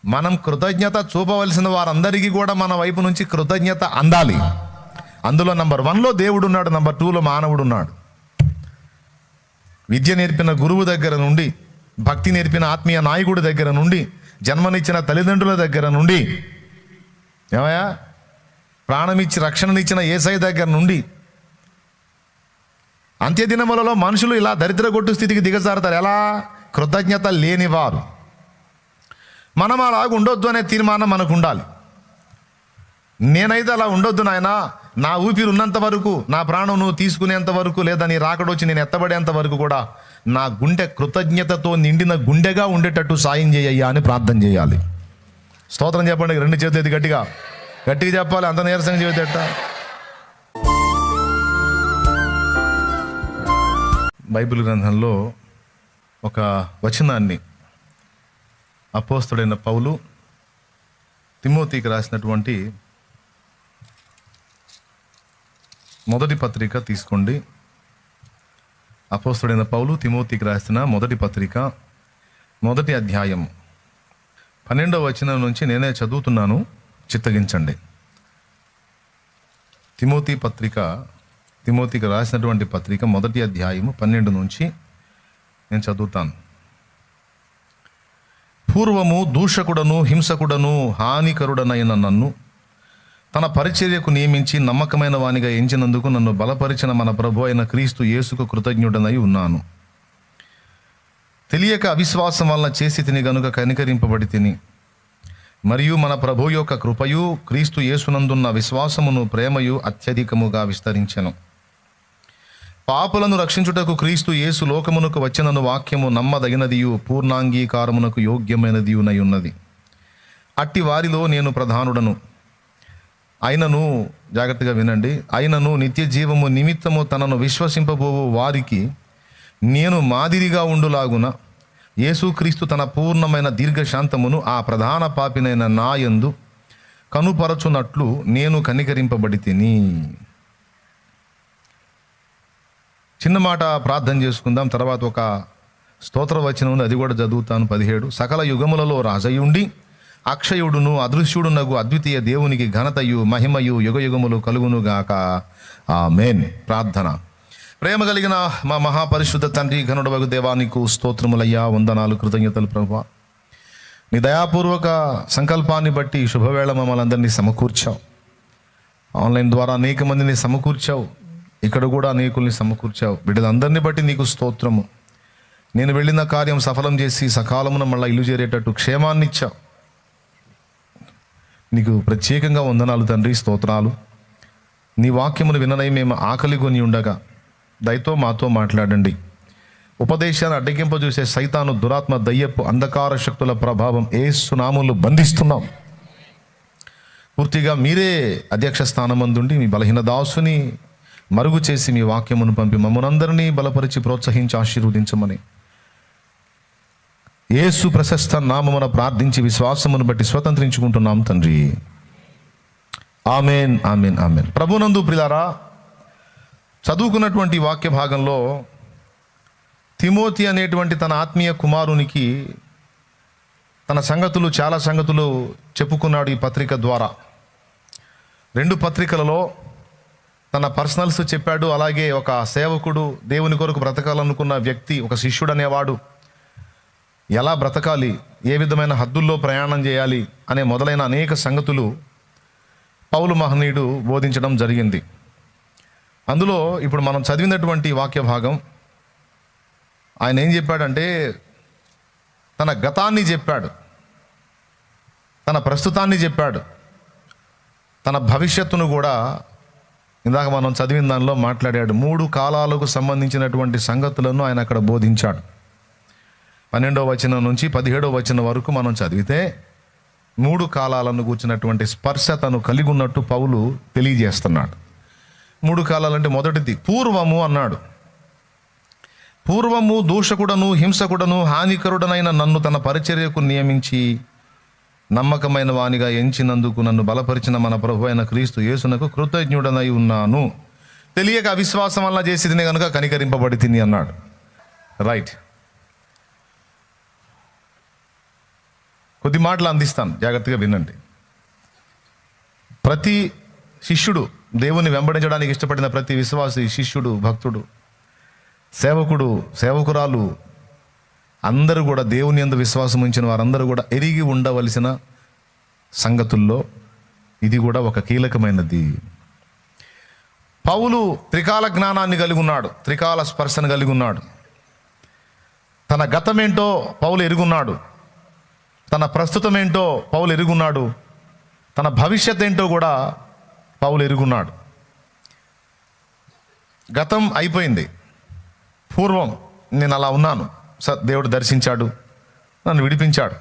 మనం కృతజ్ఞత చూపవలసిన వారందరికీ కూడా మన వైపు నుంచి కృతజ్ఞత అందాలి. అందులో నంబర్ 1లో దేవుడు ఉన్నాడు, నంబర్ 2లో మానవుడు ఉన్నాడు. విద్య నేర్పిన గురువు దగ్గర నుండి, భక్తి నేర్పిన ఆత్మీయ నాయకుడి దగ్గర నుండి, జన్మనిచ్చిన తల్లిదండ్రుల దగ్గర నుండి, ఏమయ్యా ప్రాణమిచ్చి రక్షణనిచ్చిన యేసయ్య దగ్గర నుండి, అంత్యదినములలో మనుషులు ఇలా దరిద్ర కొట్టు స్థితికి దిగజారుతారు. ఎలా? కృతజ్ఞత లేనివారు. మనం అలాగ ఉండొద్దు అనే తీర్మానం మనకు ఉండాలి. నేనైతే అలా ఉండొద్దు నాయన, నా ఊపిరి ఉన్నంత వరకు, నా ప్రాణం నువ్వు తీసుకునేంత వరకు, లేదా నీ రాకడొచ్చి నేను ఎత్తబడేంత వరకు కూడా నా గుండె కృతజ్ఞతతో నిండిన గుండెగా ఉండేటట్టు సాయం చేయయ్యా అని ప్రార్థన చేయాలి. స్తోత్రం చెప్పండి. 2 చేతులు గట్టిగా చెప్పాలి. అంత నీరసంగా చెబితేట. బైబిల్ గ్రంథంలో ఒక వచనాన్ని అపోస్తలుడైన పౌలు తిమోతికి రాసినటువంటి మొదటి పత్రిక తీసుకోండి. అపోస్తలుడైన పౌలు తిమోతికి రాసిన మొదటి పత్రిక 1వ అధ్యాయం 12వ వచనం నుంచి నేనే చదువుతున్నాను, చిత్తగించండి. తిమోతికి రాసినటువంటి పత్రిక 1వ అధ్యాయము 12 నుంచి నేను చదువుతాను. పూర్వము దూషకుడను హింసకుడను హానికరుడనైన నన్ను తన పరిచర్యకు నియమించి నమ్మకమైన వానిగా ఎంచినందుకు నన్ను బలపరిచిన మన ప్రభు అయిన క్రీస్తు యేసుకు కృతజ్ఞుడనై ఉన్నాను. తెలియక అవిశ్వాసం వలన చేసి తిని గనుక కనికరింపబడి తిని, మరియు మన ప్రభు యొక్క కృపయు క్రీస్తు యేసునందున్న విశ్వాసమును ప్రేమయు అత్యధికముగా విస్తరించెను. పాపులను రక్షించుటకు క్రీస్తు యేసు లోకమునకు వచ్చినను వాక్యము నమ్మదగినదియు పూర్ణాంగీకారమునకు యోగ్యమైనదియునై ఉన్నది. అట్టి వారిలో నేను ప్రధానుడను. అయినను, జాగ్రత్తగా వినండి, అయినను నిత్య జీవము నిమిత్తము తనను విశ్వసింపబోవు వారికి నేను మాదిరిగా ఉండులాగున యేసుక్రీస్తు తన పూర్ణమైన దీర్ఘశాంతమును ఆ ప్రధాన పాపినైన నాయందు కనుపరచునట్లు నేను కనికరింపబడి తిని. చిన్న మాట ప్రార్థన చేసుకుందాం. తర్వాత ఒక స్తోత్ర వచనం ఉంది, అది కూడా చదువుతాను. 17 సకల యుగములలో రాజయుండి అక్షయుడును అదృశ్యుడునగు అద్వితీయ దేవునికి ఘనతయు మహిమయు యుగయుగములు కలుగునుగాక. ఆమేన్. ప్రార్థన. ప్రేమ కలిగిన మా మహాపరిశుద్ధ తండ్రి, ఘనుడవగు దేవానికి స్తోత్రములయ్యా, వందనాలు, కృతజ్ఞతలు ప్రభువా. నీ దయాపూర్వక సంకల్పాన్ని బట్టి శుభవేళ మమ్మల్ని అందరినీ సమకూర్చావు. ఆన్లైన్ ద్వారా అనేక మందిని సమకూర్చావు, ఇక్కడ కూడా అనేకుల్ని సమకూర్చావు. బిడ్డలందరినీ బట్టి నీకు స్తోత్రము. నేను వెళ్ళిన కార్యం సఫలం చేసి సకాలమున మళ్ళీ ఇల్లు చేరేటట్టు క్షేమాన్ని ఇచ్చావు. నీకు ప్రత్యేకంగా వందనాలు తండ్రి, స్తోత్రాలు. నీ వాక్యమును విననై మేము ఆకలిగొని ఉండగా దయతో మాతో మాట్లాడండి. ఉపదేశాన్ని అడ్డగింపజూసే సైతాను, దురాత్మ, దయ్యపు అంధకార శక్తుల ప్రభావం యేసు నామములో బంధిస్తున్నాం. పూర్తిగా మీరే అధ్యక్ష స్థానమందుండి మీ బలహీన దాసుని మరుగు చేసి మీ వాక్యమును పంపి మమ్మల్నందరినీ బలపరిచి ప్రోత్సహించి ఆశీర్వదించమని యేసు ప్రశస్త నామమున ప్రార్థించి విశ్వాసమును బట్టి స్వతంత్రించుకుంటున్నాం తండ్రి. ఆమేన్, ఆమేన్, ఆమేన్. ప్రభునందు ప్రియులారా, చదువుకున్నటువంటి వాక్య భాగంలో తిమోతి అనేటువంటి తన ఆత్మీయ కుమారునికి తన సంగతులు, చాలా సంగతులు చెప్పుకున్నాడు ఈ పత్రిక ద్వారా. 2 పత్రికలలో తన పర్సనల్స్ చెప్పాడు. అలాగే ఒక సేవకుడు, దేవుని కొరకు బ్రతకాలనుకున్న వ్యక్తి, ఒక శిష్యుడు అనేవాడు ఎలా బ్రతకాలి, ఏ విధమైన హద్దుల్లో ప్రయాణం చేయాలి అనే మొదలైన అనేక సంగతులు పౌలు మహనీయుడు బోధించడం జరిగింది. అందులో ఇప్పుడు మనం చదివినటువంటి వాక్య భాగం ఆయన ఏం చెప్పాడంటే, తన గతాన్ని చెప్పాడు, తన ప్రస్తుతాన్ని చెప్పాడు, తన భవిష్యత్తును కూడా ఇందాక మనం చదివిన దానిలో మాట్లాడాడు. 3 కాలాలకు సంబంధించినటువంటి సంగతులను ఆయన అక్కడ బోధించాడు. 12వ వచనం నుంచి 17వ వచనం వరకు మనం చదివితే 3 కాలాలను కూర్చున్నటువంటి స్పర్శ తను కలిగి ఉన్నట్టు పౌలు తెలియజేస్తున్నాడు. 3 కాలాలంటే మొదటిది పూర్వము అన్నాడు. పూర్వము దూషకుడను హింసకుడను హానికరుడనైన నన్ను తన పరిచర్యకు నియమించి నమ్మకమైన వానిగా ఎంచినందుకు నన్ను బలపరిచిన మన ప్రభు అయిన క్రీస్తు యేసునకు కృతజ్ఞుడనై ఉన్నాను. తెలియక అవిశ్వాసం వల్ల చేసి తిని కనుక కనికరింపబడి తిని అన్నాడు. రైట్. కొద్ది మాటలు అందిస్తాను, జాగ్రత్తగా వినండి. ప్రతి శిష్యుడు, దేవుని వెంబడించడానికి ఇష్టపడిన ప్రతి విశ్వాసి, శిష్యుడు, భక్తుడు, సేవకుడు, సేవకురాలు అందరూ కూడా, దేవుని యందు విశ్వాసం ఉంచిన వారందరూ కూడా ఎరిగి ఉండవలసిన సంగతుల్లో ఇది కూడా ఒక కీలకమైనది. పౌలు త్రికాల జ్ఞానాన్ని కలిగి ఉన్నాడు, త్రికాల స్పర్శను కలిగి ఉన్నాడు. తన గతమేంటో పౌలు ఎరుగున్నాడు, తన ప్రస్తుతం ఏంటో పౌలు ఎరుగున్నాడు, తన భవిష్యత్ ఏంటో కూడా పౌలు ఎరుగున్నాడు. గతం అయిపోయింది. పూర్వం నేను అలా ఉన్నాను, దేవుడు దర్శించాడు, నన్ను విడిపించాడు.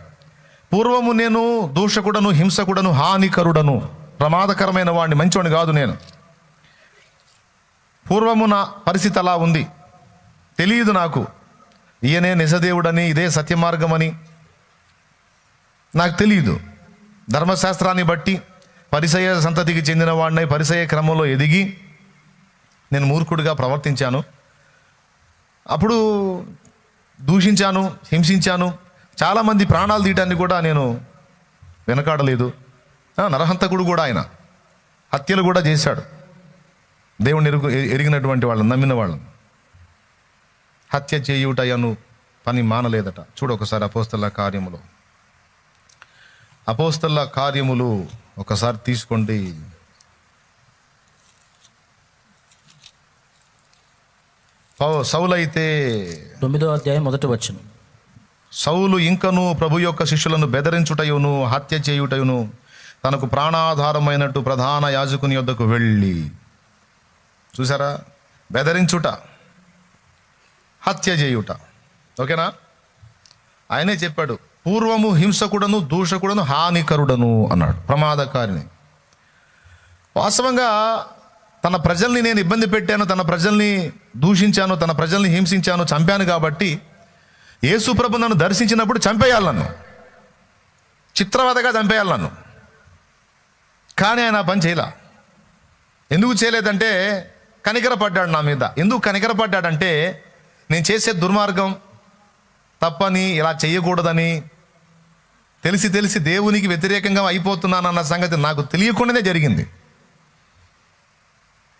పూర్వము నేను దూషకుడను, హింసకుడను, హానికరుడను, ప్రమాదకరమైన వాడిని, మంచివాడిని కాదు నేను. పూర్వము నా పరిస్థితి అలా ఉంది, తెలియదు నాకు ఈయనే నిజదేవుడని, ఇదే సత్యమార్గమని నాకు తెలియదు. ధర్మశాస్త్రాన్ని బట్టి పరిసయ సంతతికి చెందిన వాడినై పరిసయ క్రమంలో ఎదిగి నేను మూర్ఖుడిగా ప్రవర్తించాను. అప్పుడు దూషించాను, హింసించాను, చాలామంది ప్రాణాలు తీయటానికి కూడా నేను వెనకాడలేదు. నరహంతకుడు కూడా ఆయన, హత్యలు కూడా చేశాడు. దేవుని ఎరిగినటువంటి వాళ్ళని, నమ్మిన వాళ్ళని హత్య చేయుటయను పని మానలేదట. చూడు ఒకసారి అపోస్తల కార్యములు ఒకసారి తీసుకోండి. సౌలైతే 9వ అధ్యాయం 1వ వచనం. సౌలు ఇంకను ప్రభు యొక్క శిష్యులను బెదిరించుటయును, హత్య చేయుటయును, తనకు ప్రాణాధారమైనట్టు ప్రధాన యాజకుని యొద్దకు వెళ్ళి, చూసారా, బెదిరించుట, హత్య చేయుట. ఓకేనా? ఆయనే చెప్పాడు, పూర్వము హింసకుడను, దూషకుడను, హానికరుడను అన్నాడు, ప్రమాదకారిని. వాస్తవంగా తన ప్రజల్ని నేను ఇబ్బంది పెట్టాను, తన ప్రజల్ని దూషించాను, తన ప్రజల్ని హింసించాను, చంపాను కాబట్టి యేసు ప్రభు నన్ను దర్శించినప్పుడు చంపేయాలి, నన్ను చిత్రవదగా చంపేయాలి నన్ను. కానీ ఆయన ఆ పని చేయలే. ఎందుకు చేయలేదంటే కనికరపడ్డాడు నా మీద. ఎందుకు కనికరపడ్డాడంటే నేను చేసే దుర్మార్గం తప్పని, ఇలా చేయకూడదని తెలిసి దేవునికి వ్యతిరేకంగా అయిపోతున్నానన్న సంగతి నాకు తెలియకుండానే జరిగింది.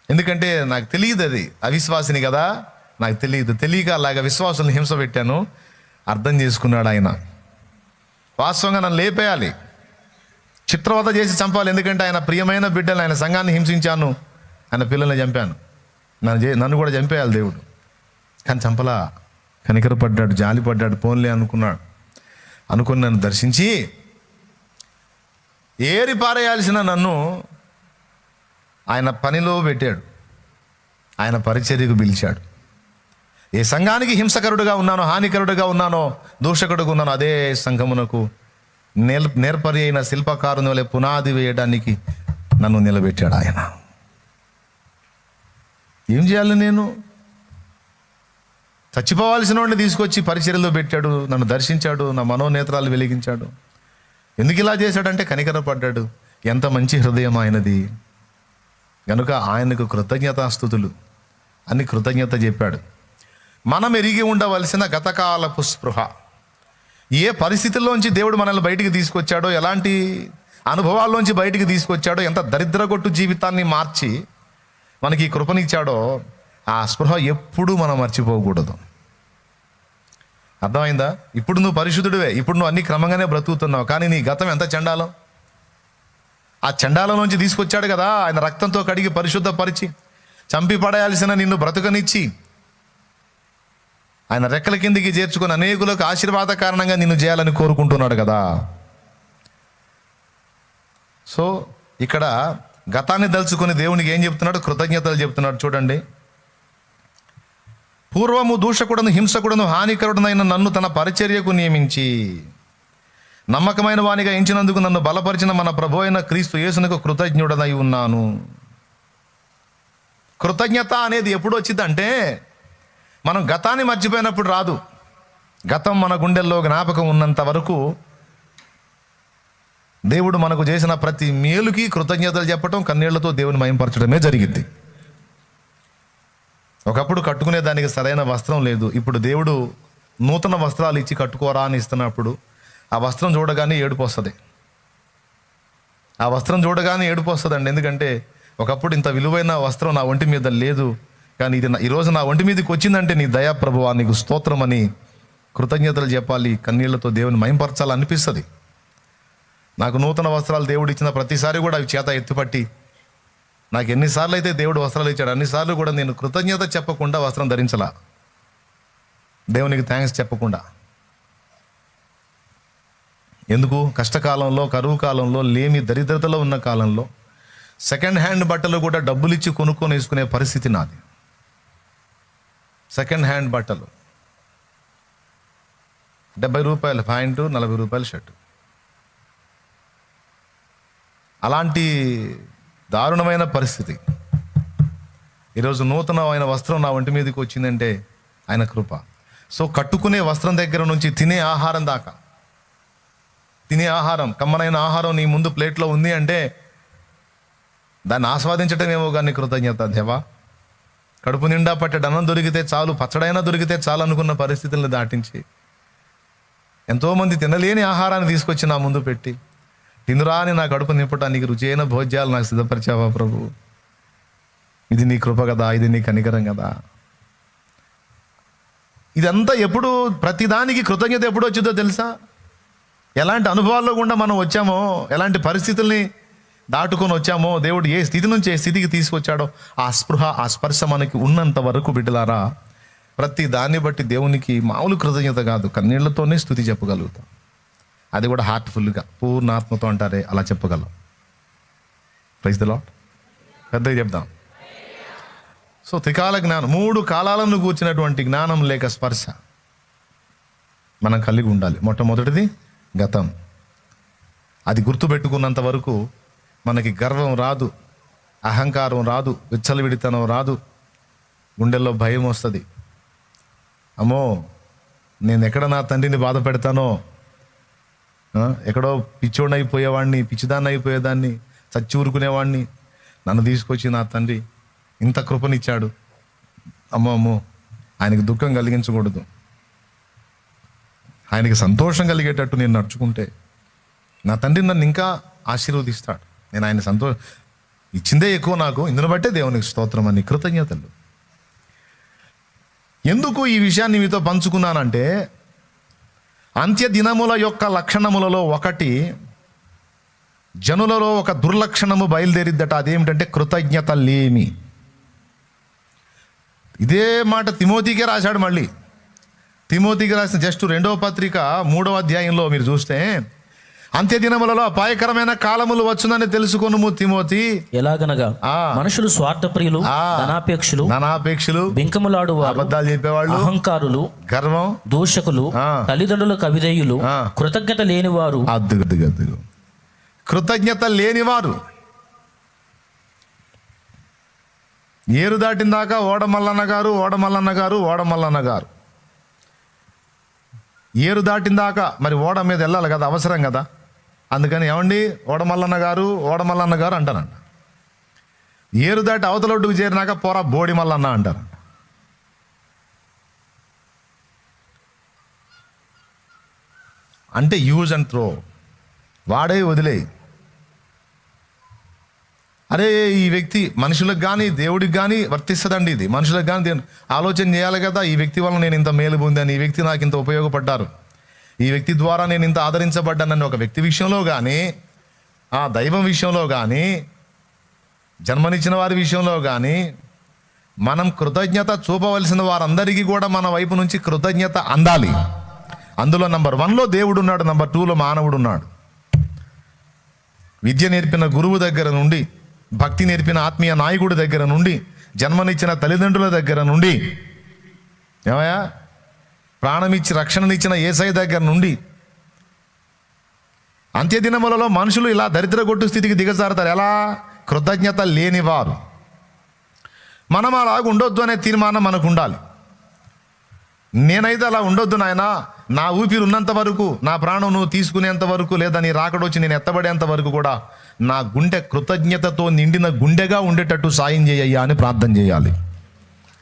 ఎందుకంటే నాకు తెలియదు, అది అవిశ్వాసిని కదా, నాకు తెలియక అలాగా విశ్వాసులను హింస పెట్టాను. అర్థం చేసుకున్నాడు ఆయన. వాస్తవంగా నన్ను లేపేయాలి, చిత్రవద చేసి చంపాలి. ఎందుకంటే ఆయన ప్రియమైన బిడ్డలు, ఆయన సంఘాన్ని హింసించాను, ఆయన పిల్లల్ని చంపాను, నన్ను కూడా చంపేయాలి దేవుడు. కానీ చంపలా, కనికరపడ్డాడు, జాలిపడ్డాడు, పోన్లే అనుకుని నన్ను దర్శించి ఏరి పారేయాల్సిన నన్ను ఆయన పనిలో పెట్టాడు, ఆయన పరిచర్యకు పిలిచాడు. ఏ సంఘానికి హింసకరుడుగా ఉన్నానో, హానికరుడుగా ఉన్నానో, దూషకుడుగా ఉన్నానో, అదే సంఘమునకు నేర్పరి అయిన శిల్పకారుని వలె పునాది వేయడానికి నన్ను నిలబెట్టాడు ఆయన. ఏం చేయాలి నేను? చచ్చిపోవాల్సిన వాడిని తీసుకొచ్చి పరిచర్యలో పెట్టాడు, నన్ను దర్శించాడు, నా మనోనేత్రాలు వెలిగించాడు. ఎందుకు ఇలా చేశాడంటే కనికరపడ్డాడు. ఎంత మంచి హృదయం ఆయనది, కనుక ఆయనకు కృతజ్ఞతాస్తుతులు అని కృతజ్ఞత చెప్పాడు. మనం ఎరిగి ఉండవలసిన గతకాలపు స్పృహ, ఏ పరిస్థితుల్లోంచి దేవుడు మనల్ని బయటికి తీసుకొచ్చాడో, ఎలాంటి అనుభవాల్లోంచి బయటికి తీసుకొచ్చాడో, ఎంత దరిద్రగొట్టు జీవితాన్ని మార్చి మనకి ఈ కృపనిచ్చాడో, ఆ స్పృహ ఎప్పుడూ మనం మర్చిపోకూడదు. అర్థమైందా? ఇప్పుడు నువ్వు పరిశుద్ధుడివే, ఇప్పుడు నువ్వు అన్ని క్రమంగానే బ్రతుకుతున్నావు, కానీ నీ గతం ఎంత చండాలం. ఆ చండాలం నుంచి తీసుకొచ్చాడు కదా, ఆయన రక్తంతో కడిగి పరిశుద్ధపరిచి చంపి పడేయాల్సిన నిన్ను బ్రతుకనిచ్చి ఆయన రెక్కల కిందికి చేర్చుకొని అనేకులకు ఆశీర్వాద కారణంగా నిన్ను చేయాలని కోరుకుంటున్నాడు కదా. సో ఇక్కడ గతాన్ని దలుచుకొని దేవునికి ఏం చెప్తున్నాడు? కృతజ్ఞతలు చెప్తున్నాడు. చూడండి, పూర్వము దూషకుడను, హింసకుడను, హానికరుడనైన నన్ను తన పరిచర్యకు నియమించి నమ్మకమైన వానిగా ఎంచినందుకు నన్ను బలపరిచిన మన ప్రభు అయిన క్రీస్తు యేసునకు కృతజ్ఞుడనై ఉన్నాను. కృతజ్ఞత అనేది ఎప్పుడు వచ్చిందంటే మనం గతాన్ని మర్చిపోయినప్పుడు రాదు. గతం మన గుండెల్లో జ్ఞాపకం ఉన్నంత వరకు దేవుడు మనకు చేసిన ప్రతి మేలుకి కృతజ్ఞతలు చెప్పటం, కన్నీళ్లతో దేవుని మహింపరచడమే జరిగింది. ఒకప్పుడు కట్టుకునే దానికి సరైన వస్త్రం లేదు, ఇప్పుడు దేవుడు నూతన వస్త్రాలు ఇచ్చి కట్టుకోరా అని ఇస్తున్నప్పుడు ఆ వస్త్రం చూడగానే ఏడుపు వస్తుంది. ఆ వస్త్రం చూడగానే ఏడుపు వస్తుందండి. ఎందుకంటే ఒకప్పుడు ఇంత విలువైన వస్త్రం నా ఒంటి మీద లేదు, కానీ ఈరోజు నా ఒంటి మీదకి వచ్చిందంటే నీ దయా ప్రభువా, నీకు స్తోత్రం అని కృతజ్ఞతలు చెప్పాలి, కన్నీళ్లతో దేవుని మహింపరచాలి అనిపిస్తుంది. నాకు నూతన వస్త్రాలు దేవుడు ఇచ్చిన ప్రతిసారి కూడా అవి చేత ఎత్తుపట్టి, నాకు ఎన్నిసార్లు అయితే దేవుడు వస్త్రాలు ఇచ్చాడు అన్నిసార్లు కూడా నేను కృతజ్ఞత చెప్పకుండా వస్త్రం ధరించలా, దేవునికి థ్యాంక్స్ చెప్పకుండా. ఎందుకు? కష్టకాలంలో, కరువు కాలంలో, లేమి దరిద్రతలో ఉన్న కాలంలో సెకండ్ హ్యాండ్ బట్టలు కూడా డబ్బులు ఇచ్చి కొనుక్కొని వేసుకునే పరిస్థితి నాది. సెకండ్ హ్యాండ్ బట్టలు 70 రూపాయలు ప్యాంటు, 40 రూపాయలు షర్టు. అలాంటి దారుణమైన పరిస్థితి. ఈరోజు నూతనమైన వస్త్రం నా ఒంటి మీదకి వచ్చిందంటే ఆయన కృప. సో కట్టుకునే వస్త్రం దగ్గర నుంచి తినే ఆహారం దాకా, తినే ఆహారం, కమ్మనైన ఆహారం నీ ముందు ప్లేట్లో ఉంది అంటే దాన్ని ఆస్వాదించటమేమో కానీ కృతజ్ఞత దేవా. కడుపు నిండా పట్టెడు అన్నం దొరికితే చాలు, పచ్చడైనా దొరికితే చాలు అనుకున్న పరిస్థితులను దాటించి ఎంతోమంది తినలేని ఆహారాన్ని తీసుకొచ్చి నా ముందు పెట్టి, తినురా అని నా కడుపు నింపటానికి రుచైన భోజ్యాలు నాకు సిద్ధపరిచావా ప్రభు. ఇది నీ కృప కదా, ఇది నీ కనికరం కదా. ఇదంతా ఎప్పుడు, ప్రతిదానికి కృతజ్ఞత ఎప్పుడు వచ్చిందో తెలుసా? ఎలాంటి అనుభవాల్లో గుండా మనం వచ్చామో, ఎలాంటి పరిస్థితుల్ని దాటుకొని వచ్చామో, దేవుడు ఏ స్థితి నుంచి ఏ స్థితికి తీసుకొచ్చాడో ఆ స్పృహ, ఆ స్పర్శ మనకి ఉన్నంత వరకు బిడ్డలారా, ప్రతి దాన్ని బట్టి దేవునికి మామూలు కృతజ్ఞత కాదు, కన్నీళ్లతోనే స్తుతి చెప్పగలుగుతాం. అది కూడా హార్ట్ఫుల్గా, పూర్ణాత్మతో అంటారే అలా చెప్పగలం. Praise the Lord. పెద్దగా చెప్దాం. సో త్రికాల జ్ఞానం, 3 కాలాలను కూర్చున్నటువంటి జ్ఞానం లేక స్పర్శ మనం కలిగి ఉండాలి. మొట్టమొదటిది గతం. అది గుర్తుపెట్టుకున్నంత వరకు మనకి గర్వం రాదు, అహంకారం రాదు, విచ్చలవిడితనం రాదు, గుండెల్లో భయం వస్తుంది. అమ్మో, నేను ఎక్కడ నా తండ్రిని బాధ పెడతానో, ఎక్కడో పిచ్చోడిని అయిపోయేవాడిని, పిచ్చిదాన్ని అయిపోయేదాన్ని, చచ్చి ఊరుకునేవాడిని, నన్ను తీసుకొచ్చి నా తండ్రి ఇంత కృపనిచ్చాడు. అమ్మో, ఆయనకి దుఃఖం కలిగించకూడదు, ఆయనకి సంతోషం కలిగేటట్టు నేను నడుచుకుంటే నా తండ్రి నన్ను ఇంకా ఆశీర్వదిస్తాడు. నేను ఆయన ఇచ్చిందే ఎక్కువ నాకు, ఇందును బట్టే దేవునికి స్తోత్రం అని కృతజ్ఞతలు. ఎందుకు ఈ విషయాన్ని మీతో పంచుకున్నానంటే, అంత్య దినముల యొక్క లక్షణములలో ఒకటి, జనులలో ఒక దుర్లక్షణము బయలుదేరిద్దట. అదేమిటంటే కృతజ్ఞత లేమి. ఇదే మాట తిమోతికే రాశాడు. మళ్ళీ తిమోతికి రాసిన జస్ట్ 2వ పత్రిక 3వ అధ్యాయంలో మీరు చూస్తే, అంత్య దినములలో అపాయకరమైన కాలములు వచ్చునని తెలుసుకొనుము తిమోతి. ఎలాగనగా మనుషులు స్వార్థప్రియులు, ధనాపేక్షులు, బింకములాడు, అబద్ధాలు చెప్పేవాళ్ళు, అహంకారులు, గర్వం, దూషకులు, తల్లిదండ్రులకు అవిధేయులు, కృతజ్ఞత లేనివారు. అద్దుగు కృతజ్ఞత లేనివారు. ఏరు దాటిన దాకా ఓడమల్లన్న గారు ఏరు దాటిన దాకా మరి ఓడ మీద వెళ్ళాలి కదా, అవసరం కదా. అందుకని ఏమండి ఓడమల్లన్న గారు అంటారంట. ఏరు దాటి అవతలొడ్డుకు చేరినాక పోరా బోడి మల్లన్న అంటారు. అంటే యూజ్ అండ్ త్రో, వాడే వదిలేయి. అరే ఈ వ్యక్తి మనుషులకు కానీ దేవుడికి కానీ వర్తిస్తుందండి. ఇది మనుషులకు కానీ ఆలోచన చేయాలి కదా, ఈ వ్యక్తి వల్ల నేను ఇంత మేలు పొందాను, ఈ వ్యక్తి నాకు ఇంత ఉపయోగపడ్డారు, ఈ వ్యక్తి ద్వారా నేను ఇంత ఆదరించబడ్డానని ఒక వ్యక్తి విషయంలో కానీ, ఆ దైవం విషయంలో కానీ, జన్మనిచ్చిన వారి విషయంలో కానీ మనం కృతజ్ఞత చూపవలసిన వారందరికీ కూడా మన వైపు నుంచి కృతజ్ఞత అందాలి. అందులో నంబర్ 1లో దేవుడు ఉన్నాడు, నంబర్ 2లో మానవుడు ఉన్నాడు. విద్య నేర్పిన గురువు దగ్గర నుండి, భక్తి నేర్పిన ఆత్మీయ నాయకుడి దగ్గర నుండి, జన్మనిచ్చిన తల్లిదండ్రుల దగ్గర నుండి, ఏమయ్యా ప్రాణమిచ్చి రక్షణనిచ్చిన యేసయ్య దగ్గర నుండి, అంత్యదినములలో మనుషులు ఇలా దరిద్రగొట్టు స్థితికి దిగజారుతారు. ఎలా? కృతజ్ఞత లేనివారు. మనం అలాగ ఉండొద్దు అనే తీర్మానం మనకు ఉండాలి. నేనైతే అలా ఉండొద్దు నాయనా, నా ఊపిరి ఉన్నంత వరకు, నా ప్రాణం నువ్వు తీసుకునేంత వరకు, లేదా నీ రాకడొచ్చి నేను ఎత్తబడేంత వరకు కూడా నా గుండె కృతజ్ఞతతో నిండిన గుండెగా ఉండేటట్టు సాయం చేయ్యా అని ప్రార్థన చేయాలి.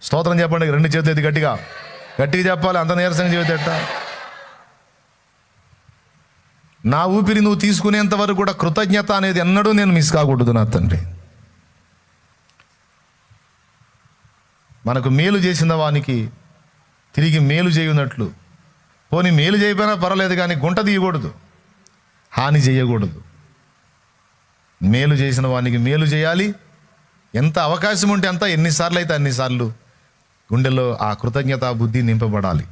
స్తోత్రం చెప్పండి. 2 చేతులు గట్టిగా చెప్పాలి. అంత నీరసంగా చెబితేట నా ఊపిరి నువ్వు తీసుకునేంత వరకు కూడా కృతజ్ఞత అనేది ఎన్నడూ నేను మిస్ కాకూడదు నా తండ్రి. మనకు మేలు చేసిన వానికి తిరిగి మేలు చేయునట్లు, పోనీ మేలు చేయకపోయినా పర్వాలేదు కానీ గుంట తీయకూడదు, హాని చేయకూడదు. మేలు చేసిన వానికి మేలు చేయాలి. ఎంత అవకాశం ఉంటే అంత, ఎన్నిసార్లు అయితే అన్నిసార్లు గుండెల్లో ఆ కృతజ్ఞత బుద్ధి నింపబడాలి.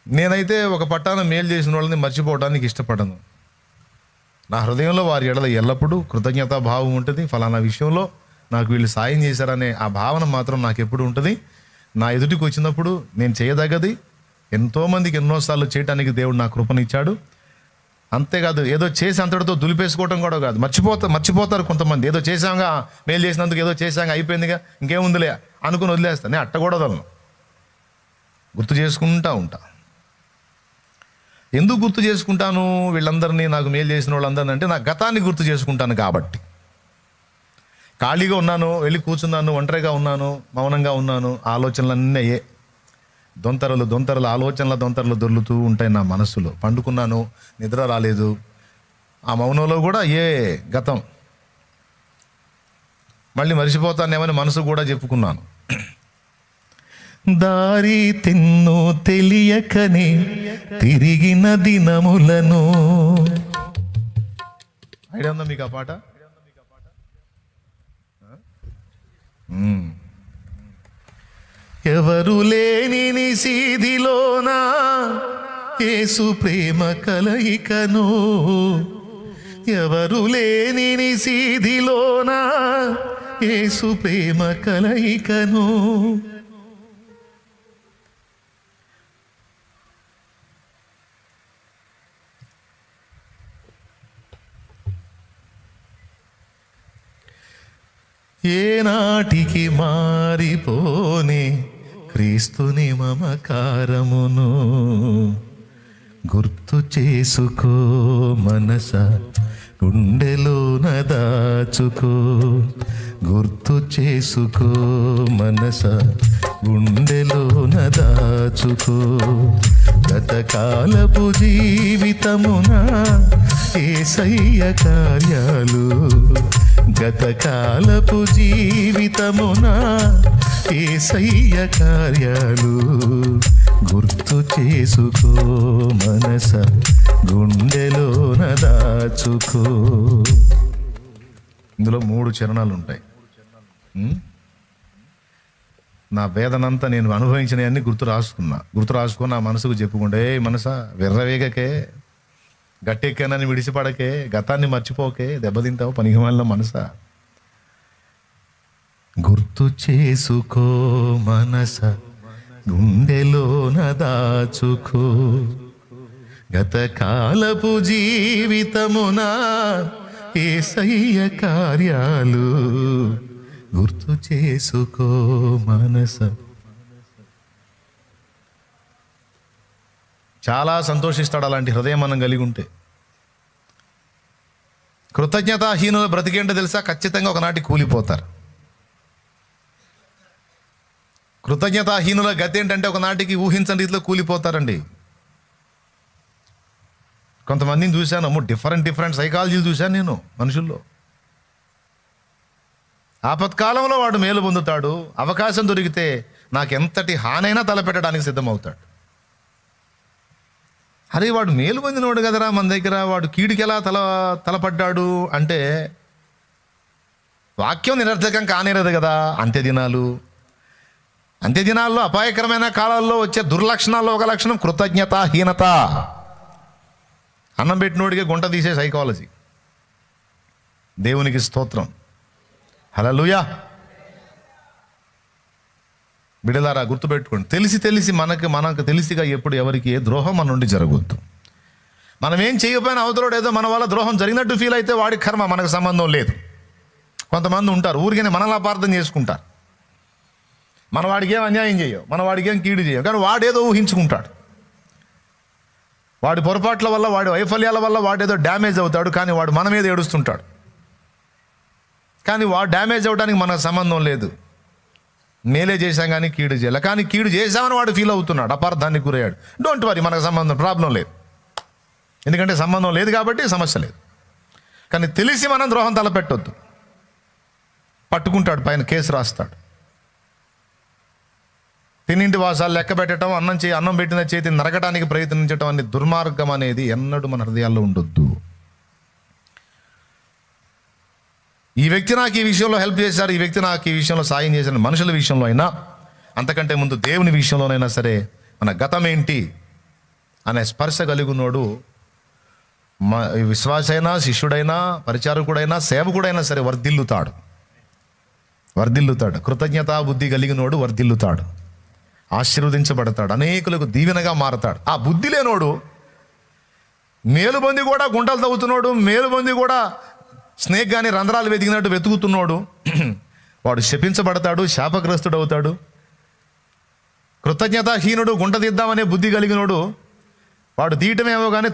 నేనైతే ఒక పట్టాన మేలు చేసిన వాళ్ళని మర్చిపోవడానికి ఇష్టపడను. నా హృదయంలో వారి ఎడల ఎల్లప్పుడూ కృతజ్ఞతా భావం ఉంటుంది. ఫలానా విషయంలో నాకు వీళ్ళు సాయం చేశారనే ఆ భావన మాత్రం నాకు ఎప్పుడు ఉంటుంది. నా ఎదుటికి వచ్చినప్పుడు నేను చేయదగ్గది ఎంతోమందికి ఎన్నోసార్లు చేయడానికి దేవుడు నా కృపనిచ్చాడు. అంతేకాదు ఏదో చేసి అంతటితో దులిపేసుకోవడం కూడా కాదు. మర్చిపోతారు కొంతమంది. ఏదో చేశాంగా, మేలు చేసినందుకు ఏదో చేశాంగా, అయిపోయిందిగా, ఇంకేముందిలే అనుకుని వదిలేస్తాను. నేను అట్ట కూడా వదలను, గుర్తు చేసుకుంటా ఉంటా. ఎందుకు గుర్తు చేసుకుంటాను వీళ్ళందరినీ, నాకు మేలు చేసిన వాళ్ళందరినీ అంటే, నా గతాన్ని గుర్తు చేసుకుంటాను కాబట్టి. ఖాళీగా ఉన్నాను, వెళ్ళి కూర్చున్నాను, ఒంటరిగా ఉన్నాను, మౌనంగా ఉన్నాను, ఆలోచనలన్నీ అయ్యే దొంతరలు ఆలోచనల దొంతరలు దొర్లుతూ ఉంటాయి నా మనస్సులో. పండుకున్నాను, నిద్ర రాలేదు, ఆ మౌనంలో కూడా ఏ గతం మళ్ళీ మర్చిపోతానేమని మనసు కూడా చెప్పుకున్నాను. దారి తెన్నో తెలియకనే తిరిగిన దినములను. ఐడియా ఉందా మీకు ఆ పాట? ఎవరు లేని నిశీధిలోనా యేసు ప్రేమ కలయికను, ఎవరు లేని నిశీధిలోనా యేసు ప్రేమ కలయికను. ఏనాటికి మారిపోనే క్రీస్తుని మమకారమును, గుర్తు చేసుకో మనస గుండెలోన దాచుకో, గుర్తు చేసుకో మనస గుండెలోన దాచుకో. గతకాలపు జీవితమున యేసయ్య కార్యాలు, గతకాలపు జీవితమున యేసయ్య కార్యాలు గుర్తు చేసుకో మనస గుండెలోన దాచుకో. ఇందులో 3 చరణాలు ఉంటాయి. నా వేదనంతా నేను అనుభవించినవన్నీ గుర్తు రాసుకుని నా మనసుకు చెప్పుకుంటే, ఏ మనసా విర్రవేగకే, గట్టెక్కానని విడిచిపడకే, గతాన్ని మర్చిపోకే, దెబ్బతింటావు పనికిమాలిన మనసా. గుర్తు చేసుకో మనస గుండెలోన దాచుకో, గతకాలపు జీవితమున యేసయ్య కార్యాలు గుర్తు చేసుకో మనస. చాలా సంతోషిస్తాడు అలాంటి హృదయం మనం కలిగి ఉంటే. కృతజ్ఞతాహీనులు బ్రతికేంటో తెలుసా? ఖచ్చితంగా ఒకనాటి కూలిపోతారు. కృతజ్ఞతాహీనుల గతి ఏంటంటే ఒకనాటికి ఊహించని రీతిలో కూలిపోతారండి. కొంతమందిని చూశాను, డిఫరెంట్ సైకాలజీలు చూశాను నేను మనుషుల్లో. ఆపత్కాలంలో వాడు మేలు పొందుతాడు, అవకాశం దొరికితే నాకెంతటి హానైనా తలపెట్టడానికి సిద్ధమవుతాడు. అరే వాడు మేలు పొందినవాడు కదరా మన దగ్గర, వాడు కీడుకి ఎలా తలపడ్డాడు అంటే వాక్యం నిరర్థకం కానేరదు కదా. అంత్యదినాల్లో అపాయకరమైన కాలాల్లో వచ్చే దుర్లక్షణాల్లో ఒక లక్షణం కృతజ్ఞతాహీనత. అన్నం పెట్టినోడికి గుంట తీసే సైకాలజీ. దేవునికి స్తోత్రం, హల్లెలూయా. బిడ్డలారా గుర్తుపెట్టుకోండి, తెలిసి మనకు తెలిసిగా ఎప్పుడు ఎవరికి ఏ ద్రోహం మన నుండి జరగొద్దు. మనం ఏం చేయకపోయినా అవతలోడు ఏదో మన వల్ల ద్రోహం జరిగినట్టు ఫీల్ అయితే వాడి కర్మ, మనకు సంబంధం లేదు. కొంతమంది ఉంటారు ఊరికనే మనల్ని అపార్థం చేసుకుంటారు. మన వాడికి ఏం అన్యాయం చేయవు, మన వాడికి ఏం కీడు చేయవు, కానీ వాడేదో ఊహించుకుంటాడు. వాడి పొరపాట్ల వల్ల, వాడి వైఫల్యాల వల్ల వాడేదో డ్యామేజ్ అవుతాడు, కానీ వాడు మన మీద ఏడుస్తుంటాడు. కానీ వాడు డ్యామేజ్ అవడానికి మనకు సంబంధం లేదు. మేలే చేశాం కానీ కీడు చేయాలి, కానీ కీడు చేశామని వాడు ఫీల్ అవుతున్నాడు, అపార్థానికి గురయ్యాడు. డోంట్ వరీ, మనకు సంబంధం, ప్రాబ్లం లేదు. ఎందుకంటే సంబంధం లేదు కాబట్టి సమస్య లేదు. కానీ తెలిసి మనం ద్రోహం తలపెట్టొద్దు. పట్టుకుంటాడు, పైన కేసు రాస్తాడు. తినింటి వాసాలు లెక్క పెట్టడం, అన్నం పెట్టిన చేతిని నరకడానికి ప్రయత్నించడం అనే దుర్మార్గం అనేది ఎన్నడూ మన హృదయాల్లో ఉండొద్దు. ఈ వ్యక్తి నాకు ఈ విషయంలో హెల్ప్ చేశారు, ఈ వ్యక్తి నాకు ఈ విషయంలో సాయం చేశారు, మనుషుల విషయంలో అయినా, అంతకంటే ముందు దేవుని విషయంలోనైనా సరే మన గతం ఏంటి అనే స్పర్శ కలిగినోడు విశ్వాసైనా, శిష్యుడైనా, పరిచారకుడైనా, సేవకుడైనా సరే వర్ధిల్లుతాడు. కృతజ్ఞతా బుద్ధి కలిగినోడు వర్ధిల్లుతాడు, ఆశీర్వదించబడతాడు, అనేకులకు దీవెనగా మారతాడు. ఆ బుద్ధి లేనోడు మేలుబంది కూడా గుంటలు తవ్వుతున్నాడు, మేలుబంది కూడా స్నేక్ కానీ రంధ్రాలు వెతికినట్టు వెతుకుతున్నాడు, వాడు శపించబడతాడు, శాపగ్రస్తుడు అవుతాడు. కృతజ్ఞతాహీనుడు, గుంట తీద్దామనే బుద్ధి కలిగినోడు వాడు తీయటమేమో కానీ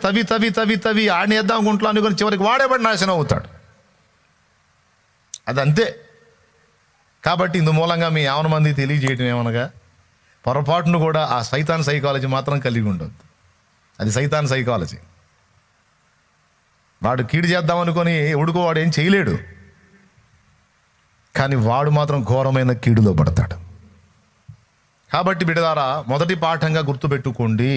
తవి ఆడనేద్దాం గుంట్లో అనుకుని చివరికి వాడేబడి నాశనం అవుతాడు. అదంతే. కాబట్టి ఇందు మూలంగా మీ యావన మంది తెలియజేయటం ఏమనగా, పొరపాటును కూడా ఆ సైతాన్ సైకాలజీ మాత్రం కలిగి ఉండొద్దు. అది సైతాన్ సైకాలజీ. వాడు కీడు చేద్దాం అనుకొని ఉడుకో వాడు ఏం చేయలేడు, కానీ వాడు మాత్రం ఘోరమైన కీడులో పడతాడు. కాబట్టి బిడ్డలారా, మొదటి పాఠంగా గుర్తుపెట్టుకోండి,